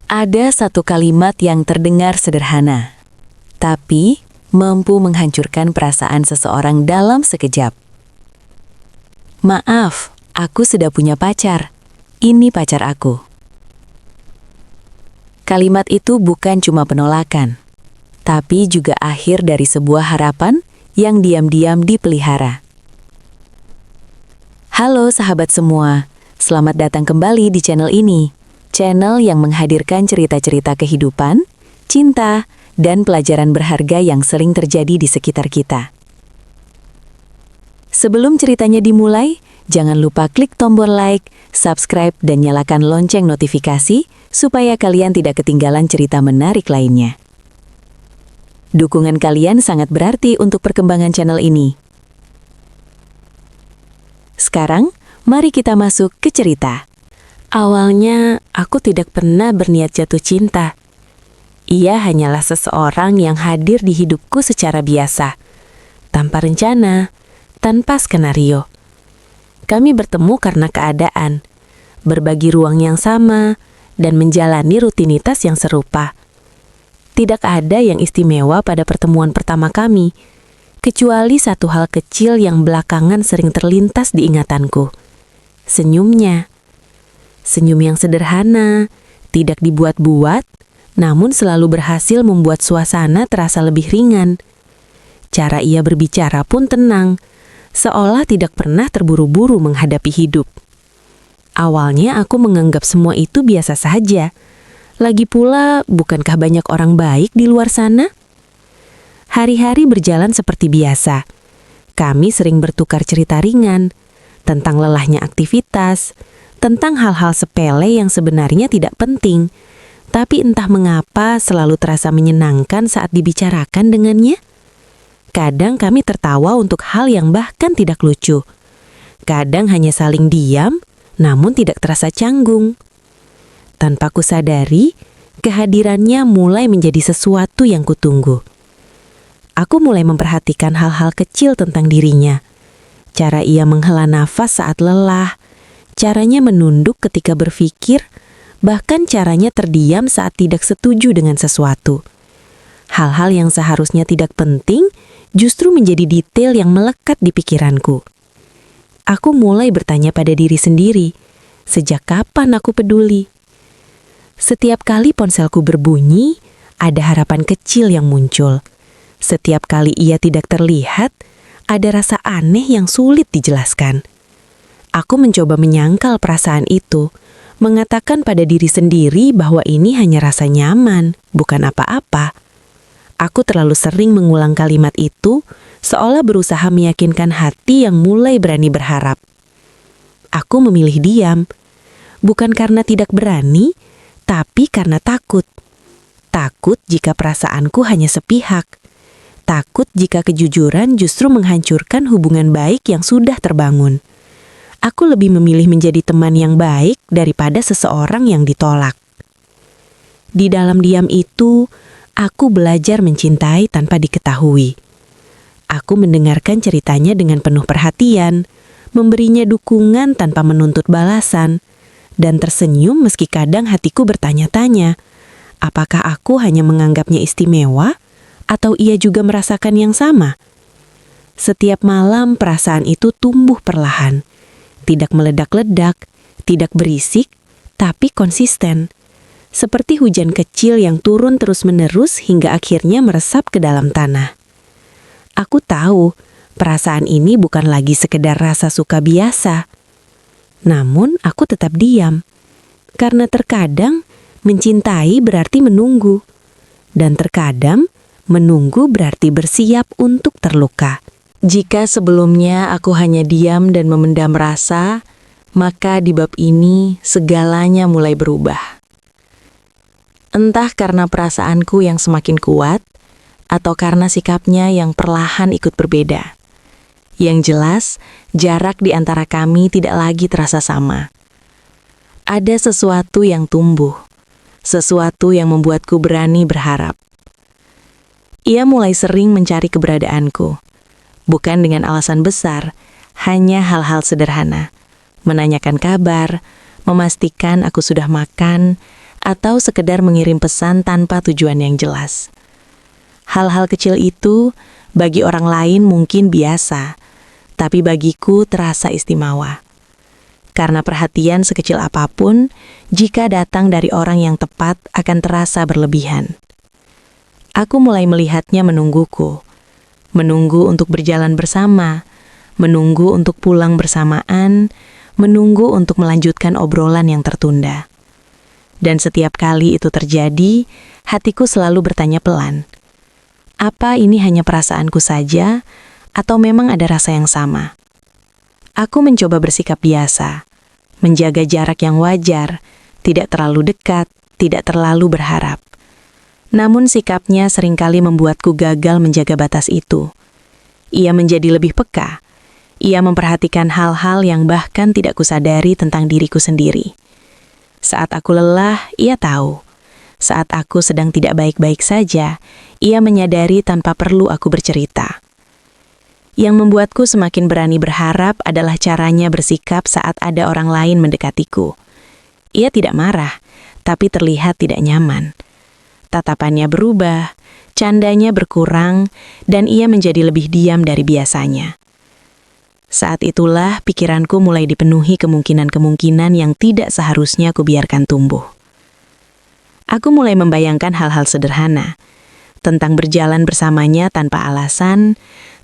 Ada satu kalimat yang terdengar sederhana, tapi mampu menghancurkan perasaan seseorang dalam sekejap. Maaf, aku sudah punya pacar. Ini pacar aku. Kalimat itu bukan cuma penolakan, tapi juga akhir dari sebuah harapan yang diam-diam dipelihara. Halo sahabat semua, selamat datang kembali di channel ini. Channel yang menghadirkan cerita-cerita kehidupan, cinta, dan pelajaran berharga yang sering terjadi di sekitar kita. Sebelum ceritanya dimulai, jangan lupa klik tombol like, subscribe, dan nyalakan lonceng notifikasi supaya kalian tidak ketinggalan cerita menarik lainnya. Dukungan kalian sangat berarti untuk perkembangan channel ini. Sekarang, mari kita masuk ke cerita. Awalnya, aku tidak pernah berniat jatuh cinta. Ia hanyalah seseorang yang hadir di hidupku secara biasa, tanpa rencana, tanpa skenario. Kami bertemu karena keadaan, berbagi ruang yang sama, dan menjalani rutinitas yang serupa. Tidak ada yang istimewa pada pertemuan pertama kami, kecuali satu hal kecil yang belakangan sering terlintas di ingatanku. Senyumnya. Senyum yang sederhana, tidak dibuat-buat, namun selalu berhasil membuat suasana terasa lebih ringan. Cara ia berbicara pun tenang, seolah tidak pernah terburu-buru menghadapi hidup. Awalnya aku menganggap semua itu biasa saja. Lagi pula, bukankah banyak orang baik di luar sana? Hari-hari berjalan seperti biasa. Kami sering bertukar cerita ringan tentang lelahnya aktivitas, tentang hal-hal sepele yang sebenarnya tidak penting, tapi entah mengapa selalu terasa menyenangkan saat dibicarakan dengannya. Kadang kami tertawa untuk hal yang bahkan tidak lucu. Kadang hanya saling diam, namun tidak terasa canggung. Tanpa kusadari, kehadirannya mulai menjadi sesuatu yang kutunggu. Aku mulai memperhatikan hal-hal kecil tentang dirinya. Cara ia menghela nafas saat lelah, caranya menunduk ketika berpikir, bahkan caranya terdiam saat tidak setuju dengan sesuatu. Hal-hal yang seharusnya tidak penting justru menjadi detail yang melekat di pikiranku. Aku mulai bertanya pada diri sendiri, sejak kapan aku peduli? Setiap kali ponselku berbunyi, ada harapan kecil yang muncul. Setiap kali ia tidak terlihat, ada rasa aneh yang sulit dijelaskan. Aku mencoba menyangkal perasaan itu, mengatakan pada diri sendiri bahwa ini hanya rasa nyaman, bukan apa-apa. Aku terlalu sering mengulang kalimat itu, seolah berusaha meyakinkan hati yang mulai berani berharap. Aku memilih diam, bukan karena tidak berani, tapi karena takut. Takut jika perasaanku hanya sepihak. Takut jika kejujuran justru menghancurkan hubungan baik yang sudah terbangun. Aku lebih memilih menjadi teman yang baik daripada seseorang yang ditolak. Di dalam diam itu, aku belajar mencintai tanpa diketahui. Aku mendengarkan ceritanya dengan penuh perhatian, memberinya dukungan tanpa menuntut balasan, dan tersenyum meski kadang hatiku bertanya-tanya, apakah aku hanya menganggapnya istimewa, atau ia juga merasakan yang sama? Setiap malam perasaan itu tumbuh perlahan. Tidak meledak-ledak, tidak berisik, tapi konsisten. Seperti hujan kecil yang turun terus-menerus hingga akhirnya meresap ke dalam tanah. Aku tahu, perasaan ini bukan lagi sekedar rasa suka biasa. Namun, aku tetap diam. Karena terkadang, mencintai berarti menunggu. Dan terkadang, menunggu berarti bersiap untuk terluka. Jika sebelumnya aku hanya diam dan memendam rasa, maka di bab ini segalanya mulai berubah. Entah karena perasaanku yang semakin kuat, atau karena sikapnya yang perlahan ikut berbeda. Yang jelas, jarak di antara kami tidak lagi terasa sama. Ada sesuatu yang tumbuh, sesuatu yang membuatku berani berharap. Ia mulai sering mencari keberadaanku. Bukan dengan alasan besar, hanya hal-hal sederhana. Menanyakan kabar, memastikan aku sudah makan, atau sekedar mengirim pesan tanpa tujuan yang jelas. Hal-hal kecil itu bagi orang lain mungkin biasa, tapi bagiku terasa istimewa. Karena perhatian sekecil apapun, jika datang dari orang yang tepat akan terasa berlebihan. Aku mulai melihatnya menungguku. Menunggu untuk berjalan bersama, menunggu untuk pulang bersamaan, menunggu untuk melanjutkan obrolan yang tertunda. Dan setiap kali itu terjadi, hatiku selalu bertanya pelan, apa ini hanya perasaanku saja, atau memang ada rasa yang sama? Aku mencoba bersikap biasa, menjaga jarak yang wajar, tidak terlalu dekat, tidak terlalu berharap. Namun sikapnya seringkali membuatku gagal menjaga batas itu. Ia menjadi lebih peka. Ia memperhatikan hal-hal yang bahkan tidak kusadari tentang diriku sendiri. Saat aku lelah, ia tahu. Saat aku sedang tidak baik-baik saja, ia menyadari tanpa perlu aku bercerita. Yang membuatku semakin berani berharap adalah caranya bersikap saat ada orang lain mendekatiku. Ia tidak marah, tapi terlihat tidak nyaman. Tatapannya berubah, candanya berkurang, dan ia menjadi lebih diam dari biasanya. Saat itulah pikiranku mulai dipenuhi kemungkinan-kemungkinan yang tidak seharusnya kubiarkan tumbuh. Aku mulai membayangkan hal-hal sederhana, tentang berjalan bersamanya tanpa alasan,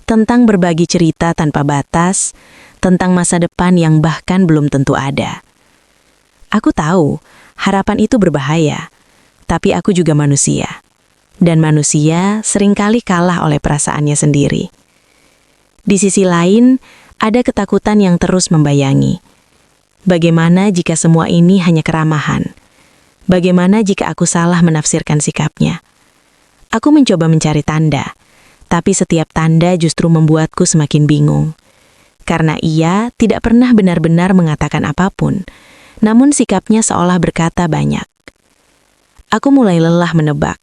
tentang berbagi cerita tanpa batas, tentang masa depan yang bahkan belum tentu ada. Aku tahu, harapan itu berbahaya, tapi aku juga manusia. Dan manusia seringkali kalah oleh perasaannya sendiri. Di sisi lain, ada ketakutan yang terus membayangi. Bagaimana jika semua ini hanya keramahan? Bagaimana jika aku salah menafsirkan sikapnya? Aku mencoba mencari tanda, tapi setiap tanda justru membuatku semakin bingung. Karena ia tidak pernah benar-benar mengatakan apapun, namun sikapnya seolah berkata banyak. Aku mulai lelah menebak.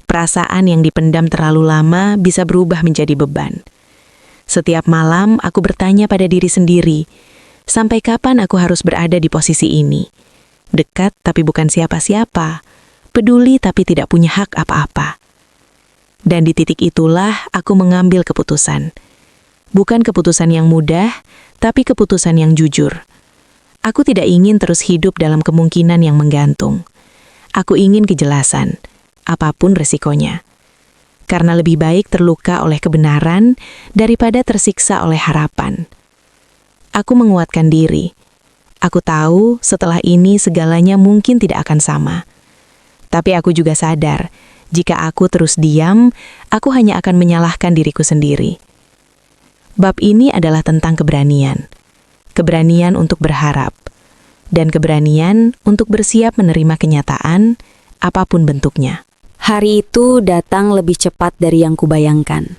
Perasaan yang dipendam terlalu lama bisa berubah menjadi beban. Setiap malam aku bertanya pada diri sendiri, sampai kapan aku harus berada di posisi ini? Dekat tapi bukan siapa-siapa, peduli tapi tidak punya hak apa-apa. Dan di titik itulah aku mengambil keputusan. Bukan keputusan yang mudah, tapi keputusan yang jujur. Aku tidak ingin terus hidup dalam kemungkinan yang menggantung. Aku ingin kejelasan, apapun resikonya. Karena lebih baik terluka oleh kebenaran daripada tersiksa oleh harapan. Aku menguatkan diri. Aku tahu setelah ini segalanya mungkin tidak akan sama. Tapi aku juga sadar, jika aku terus diam, aku hanya akan menyalahkan diriku sendiri. Bab ini adalah tentang keberanian. Keberanian untuk berharap. Dan keberanian untuk bersiap menerima kenyataan, apapun bentuknya. Hari itu datang lebih cepat dari yang kubayangkan.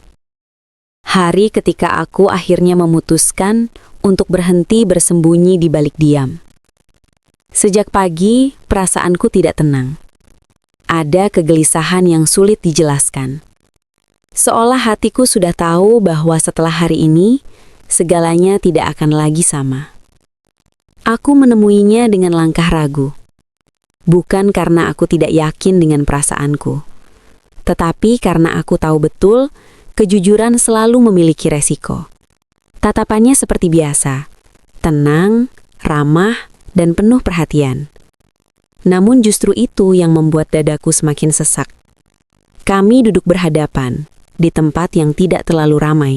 Hari ketika aku akhirnya memutuskan untuk berhenti bersembunyi di balik diam. Sejak pagi, perasaanku tidak tenang. Ada kegelisahan yang sulit dijelaskan. Seolah hatiku sudah tahu bahwa setelah hari ini, segalanya tidak akan lagi sama. Aku menemuinya dengan langkah ragu. Bukan karena aku tidak yakin dengan perasaanku, tetapi karena aku tahu betul kejujuran selalu memiliki resiko. Tatapannya seperti biasa, tenang, ramah, dan penuh perhatian. Namun justru itu yang membuat dadaku semakin sesak. Kami duduk berhadapan, di tempat yang tidak terlalu ramai.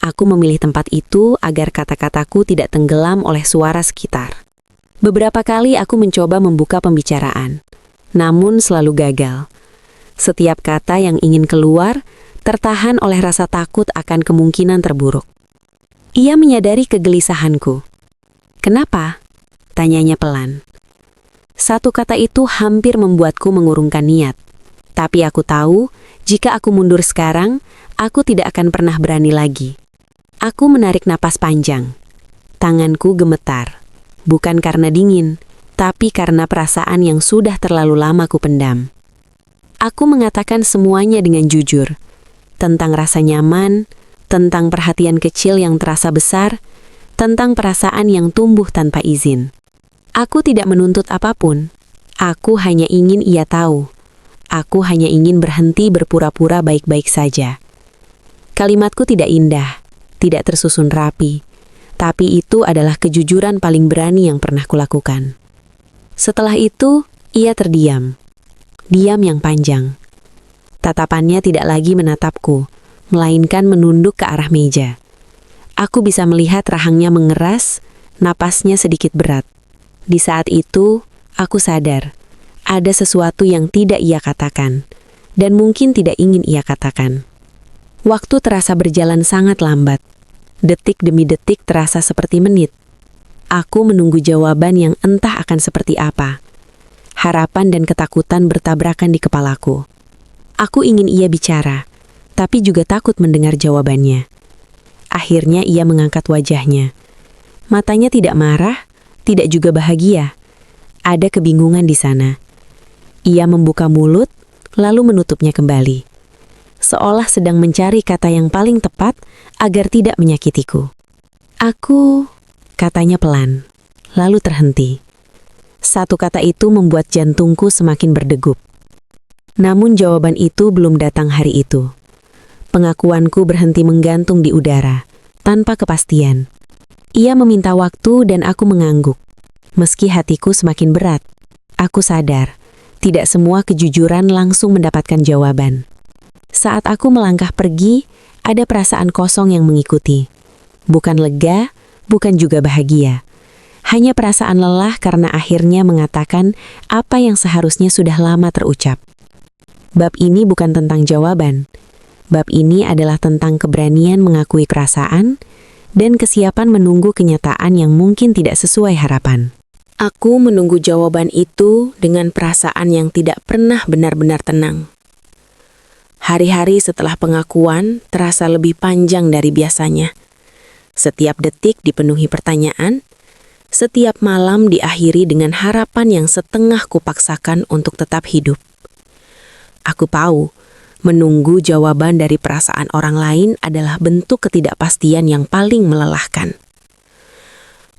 Aku memilih tempat itu agar kata-kataku tidak tenggelam oleh suara sekitar. Beberapa kali aku mencoba membuka pembicaraan, namun selalu gagal. Setiap kata yang ingin keluar, tertahan oleh rasa takut akan kemungkinan terburuk. Ia menyadari kegelisahanku. "Kenapa?" tanyanya pelan. Satu kata itu hampir membuatku mengurungkan niat. Tapi aku tahu, jika aku mundur sekarang, aku tidak akan pernah berani lagi. Aku menarik napas panjang. Tanganku gemetar. Bukan karena dingin, tapi karena perasaan yang sudah terlalu lama kupendam. Aku mengatakan semuanya dengan jujur. Tentang rasa nyaman, tentang perhatian kecil yang terasa besar, tentang perasaan yang tumbuh tanpa izin. Aku tidak menuntut apapun. Aku hanya ingin ia tahu. Aku hanya ingin berhenti berpura-pura baik-baik saja. Kalimatku tidak indah, tidak tersusun rapi, tapi itu adalah kejujuran paling berani yang pernah kulakukan. Setelah itu, ia terdiam. Diam yang panjang. Tatapannya tidak lagi menatapku, melainkan menunduk ke arah meja. Aku bisa melihat rahangnya mengeras, napasnya sedikit berat. Di saat itu, aku sadar, ada sesuatu yang tidak ia katakan, dan mungkin tidak ingin ia katakan. Waktu terasa berjalan sangat lambat. Detik demi detik terasa seperti menit. Aku menunggu jawaban yang entah akan seperti apa. Harapan dan ketakutan bertabrakan di kepalaku. Aku ingin ia bicara, tapi juga takut mendengar jawabannya. Akhirnya ia mengangkat wajahnya. Matanya tidak marah, tidak juga bahagia. Ada kebingungan di sana. Ia membuka mulut, lalu menutupnya kembali. Seolah sedang mencari kata yang paling tepat agar tidak menyakitiku. Aku, katanya pelan, lalu terhenti. Satu kata itu membuat jantungku semakin berdegup. Namun jawaban itu belum datang hari itu. Pengakuanku berhenti menggantung di udara, tanpa kepastian. Ia meminta waktu dan aku mengangguk. Meski hatiku semakin berat, aku sadar, tidak semua kejujuran langsung mendapatkan jawaban. Saat aku melangkah pergi, ada perasaan kosong yang mengikuti. Bukan lega, bukan juga bahagia. Hanya perasaan lelah karena akhirnya mengatakan apa yang seharusnya sudah lama terucap. Bab ini bukan tentang jawaban. Bab ini adalah tentang keberanian mengakui perasaan dan kesiapan menunggu kenyataan yang mungkin tidak sesuai harapan. Aku menunggu jawaban itu dengan perasaan yang tidak pernah benar-benar tenang. Hari-hari setelah pengakuan terasa lebih panjang dari biasanya. Setiap detik dipenuhi pertanyaan, setiap malam diakhiri dengan harapan yang setengah kupaksakan untuk tetap hidup. Aku tahu, menunggu jawaban dari perasaan orang lain adalah bentuk ketidakpastian yang paling melelahkan.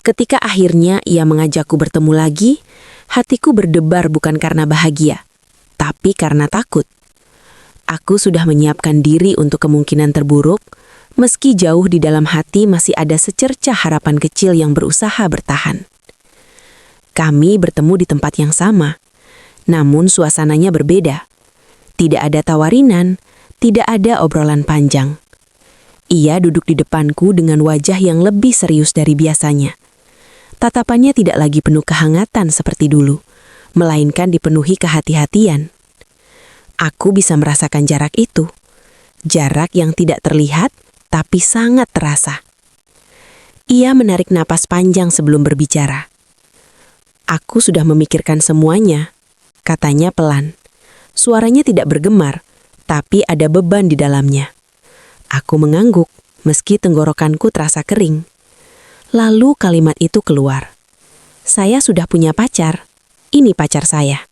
Ketika akhirnya ia mengajakku bertemu lagi, hatiku berdebar bukan karena bahagia, tapi karena takut. Aku sudah menyiapkan diri untuk kemungkinan terburuk, meski jauh di dalam hati masih ada secercah harapan kecil yang berusaha bertahan. Kami bertemu di tempat yang sama, namun suasananya berbeda. Tidak ada tawarinan, tidak ada obrolan panjang. Ia duduk di depanku dengan wajah yang lebih serius dari biasanya. Tatapannya tidak lagi penuh kehangatan seperti dulu, melainkan dipenuhi kehati-hatian. Aku bisa merasakan jarak itu. Jarak yang tidak terlihat, tapi sangat terasa. Ia menarik napas panjang sebelum berbicara. Aku sudah memikirkan semuanya, katanya pelan. Suaranya tidak bergemar, tapi ada beban di dalamnya. Aku mengangguk, meski tenggorokanku terasa kering. Lalu kalimat itu keluar. Saya sudah punya pacar. Ini pacar saya.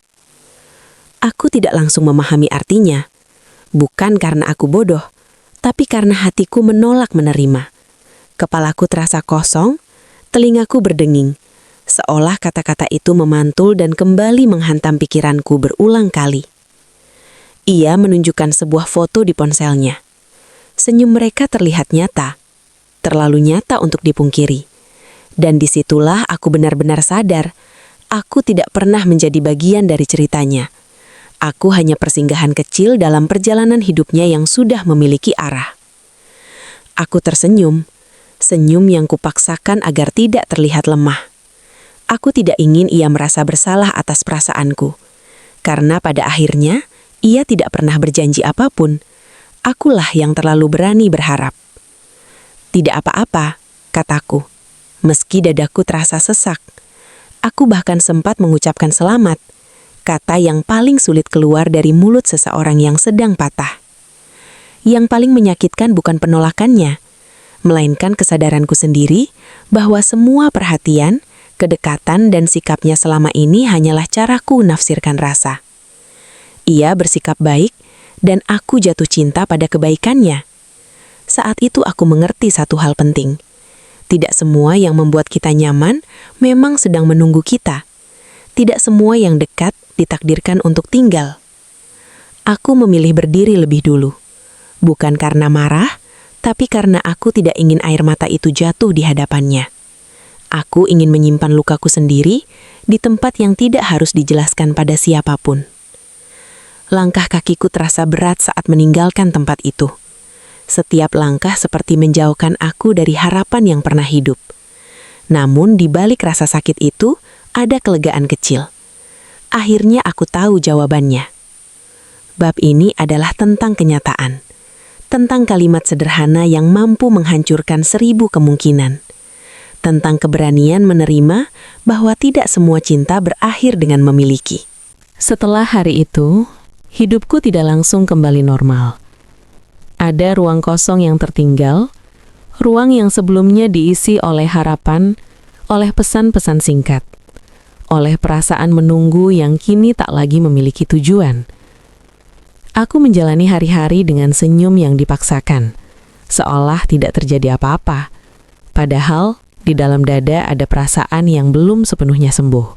Aku tidak langsung memahami artinya. Bukan karena aku bodoh, tapi karena hatiku menolak menerima. Kepalaku terasa kosong, telingaku berdenging. Seolah kata-kata itu memantul dan kembali menghantam pikiranku berulang kali. Ia menunjukkan sebuah foto di ponselnya. Senyum mereka terlihat nyata, terlalu nyata untuk dipungkiri. Dan disitulah aku benar-benar sadar, aku tidak pernah menjadi bagian dari ceritanya. Aku hanya persinggahan kecil dalam perjalanan hidupnya yang sudah memiliki arah. Aku tersenyum, senyum yang kupaksakan agar tidak terlihat lemah. Aku tidak ingin ia merasa bersalah atas perasaanku, karena pada akhirnya, ia tidak pernah berjanji apapun. Akulah yang terlalu berani berharap. Tidak apa-apa, kataku. Meski dadaku terasa sesak. Aku bahkan sempat mengucapkan selamat, kata yang paling sulit keluar dari mulut seseorang yang sedang patah. Yang paling menyakitkan bukan penolakannya, melainkan kesadaranku sendiri bahwa semua perhatian, kedekatan dan sikapnya selama ini hanyalah caraku nafsirkan rasa. Ia bersikap baik, dan aku jatuh cinta pada kebaikannya. Saat itu aku mengerti satu hal penting. Tidak semua yang membuat kita nyaman memang sedang menunggu kita. tidak semua yang dekat ditakdirkan untuk tinggal. Aku memilih berdiri lebih dulu. Bukan karena marah, tapi karena aku tidak ingin air mata itu jatuh di hadapannya. Aku ingin menyimpan lukaku sendiri di tempat yang tidak harus dijelaskan pada siapapun. Langkah kakiku terasa berat saat meninggalkan tempat itu. Setiap langkah seperti menjauhkan aku dari harapan yang pernah hidup. Namun di balik rasa sakit itu, ada kelegaan kecil. Akhirnya aku tahu jawabannya. Bab ini adalah tentang kenyataan. Tentang kalimat sederhana yang mampu menghancurkan 1000 kemungkinan. Tentang keberanian menerima bahwa tidak semua cinta berakhir dengan memiliki. Setelah hari itu, hidupku tidak langsung kembali normal. Ada ruang kosong yang tertinggal, ruang yang sebelumnya diisi oleh harapan, oleh pesan-pesan singkat, oleh perasaan menunggu yang kini tak lagi memiliki tujuan. Aku menjalani hari-hari dengan senyum yang dipaksakan, seolah tidak terjadi apa-apa. Padahal, di dalam dada ada perasaan yang belum sepenuhnya sembuh.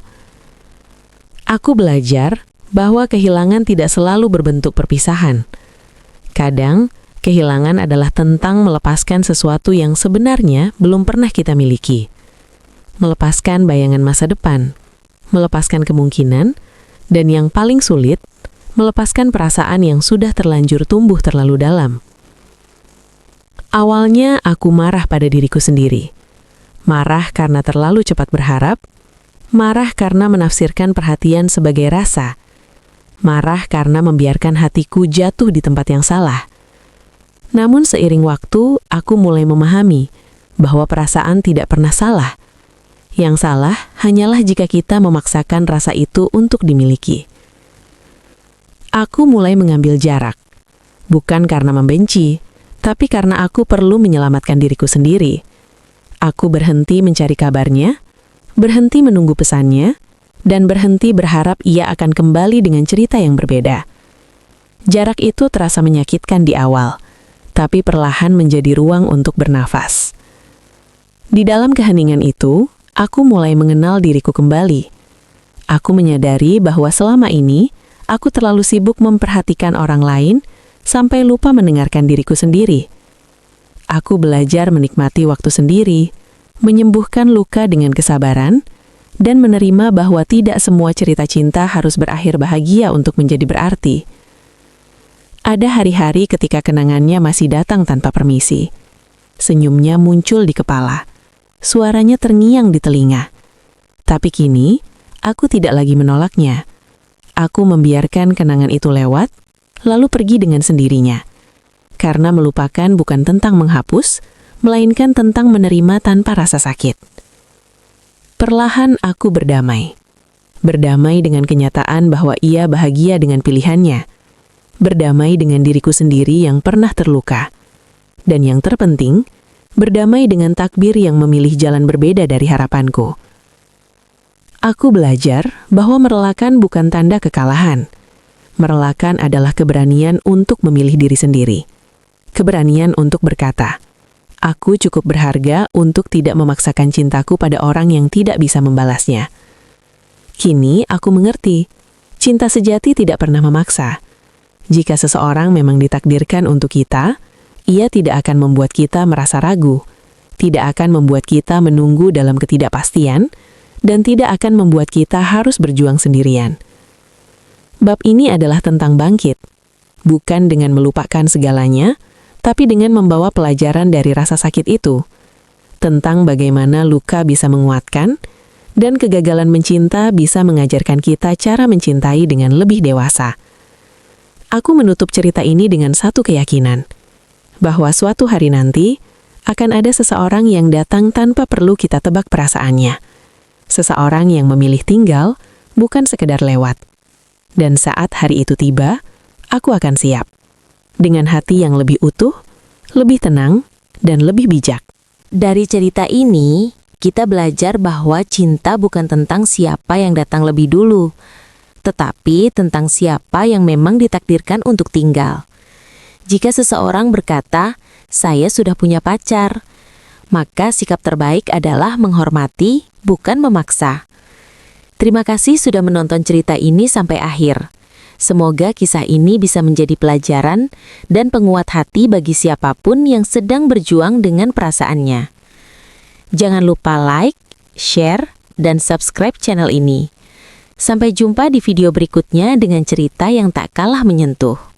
Aku belajar bahwa kehilangan tidak selalu berbentuk perpisahan. Kadang, kehilangan adalah tentang melepaskan sesuatu yang sebenarnya belum pernah kita miliki. Melepaskan bayangan masa depan, melepaskan kemungkinan, dan yang paling sulit, melepaskan perasaan yang sudah terlanjur tumbuh terlalu dalam. Awalnya aku marah pada diriku sendiri. Marah karena terlalu cepat berharap, marah karena menafsirkan perhatian sebagai rasa, marah karena membiarkan hatiku jatuh di tempat yang salah. Namun seiring waktu, aku mulai memahami bahwa perasaan tidak pernah salah. Yang salah hanyalah jika kita memaksakan rasa itu untuk dimiliki. Aku mulai mengambil jarak, bukan karena membenci, tapi karena aku perlu menyelamatkan diriku sendiri. Aku berhenti mencari kabarnya, berhenti menunggu pesannya, dan berhenti berharap ia akan kembali dengan cerita yang berbeda. Jarak itu terasa menyakitkan di awal, tapi perlahan menjadi ruang untuk bernafas. Di dalam keheningan itu, aku mulai mengenal diriku kembali. Aku menyadari bahwa selama ini, aku terlalu sibuk memperhatikan orang lain sampai lupa mendengarkan diriku sendiri. Aku belajar menikmati waktu sendiri, menyembuhkan luka dengan kesabaran, dan menerima bahwa tidak semua cerita cinta harus berakhir bahagia untuk menjadi berarti. Ada hari-hari ketika kenangannya masih datang tanpa permisi. Senyumnya muncul di kepala, suaranya terngiang di telinga. Tapi kini, aku tidak lagi menolaknya. Aku membiarkan kenangan itu lewat, lalu pergi dengan sendirinya. Karena melupakan bukan tentang menghapus, melainkan tentang menerima tanpa rasa sakit. Perlahan aku berdamai. Berdamai dengan kenyataan bahwa ia bahagia dengan pilihannya. Berdamai dengan diriku sendiri yang pernah terluka. Dan yang terpenting, berdamai dengan takdir yang memilih jalan berbeda dari harapanku. Aku belajar bahwa merelakan bukan tanda kekalahan. Merelakan adalah keberanian untuk memilih diri sendiri. Keberanian untuk berkata, aku cukup berharga untuk tidak memaksakan cintaku pada orang yang tidak bisa membalasnya. Kini aku mengerti, cinta sejati tidak pernah memaksa. Jika seseorang memang ditakdirkan untuk kita, ia tidak akan membuat kita merasa ragu, tidak akan membuat kita menunggu dalam ketidakpastian, dan tidak akan membuat kita harus berjuang sendirian. Bab ini adalah tentang bangkit, bukan dengan melupakan segalanya, tapi dengan membawa pelajaran dari rasa sakit itu, tentang bagaimana luka bisa menguatkan, dan kegagalan mencinta bisa mengajarkan kita cara mencintai dengan lebih dewasa. Aku menutup cerita ini dengan satu keyakinan, bahwa suatu hari nanti akan ada seseorang yang datang tanpa perlu kita tebak perasaannya. Seseorang yang memilih tinggal, bukan sekedar lewat. Dan saat hari itu tiba, aku akan siap. Dengan hati yang lebih utuh, lebih tenang, dan lebih bijak. Dari cerita ini, kita belajar bahwa cinta bukan tentang siapa yang datang lebih dulu, tetapi tentang siapa yang memang ditakdirkan untuk tinggal. Jika seseorang berkata, saya sudah punya pacar, maka sikap terbaik adalah menghormati, bukan memaksa. Terima kasih sudah menonton cerita ini sampai akhir. Semoga kisah ini bisa menjadi pelajaran dan penguat hati bagi siapapun yang sedang berjuang dengan perasaannya. Jangan lupa like, share, dan subscribe channel ini. Sampai jumpa di video berikutnya dengan cerita yang tak kalah menyentuh.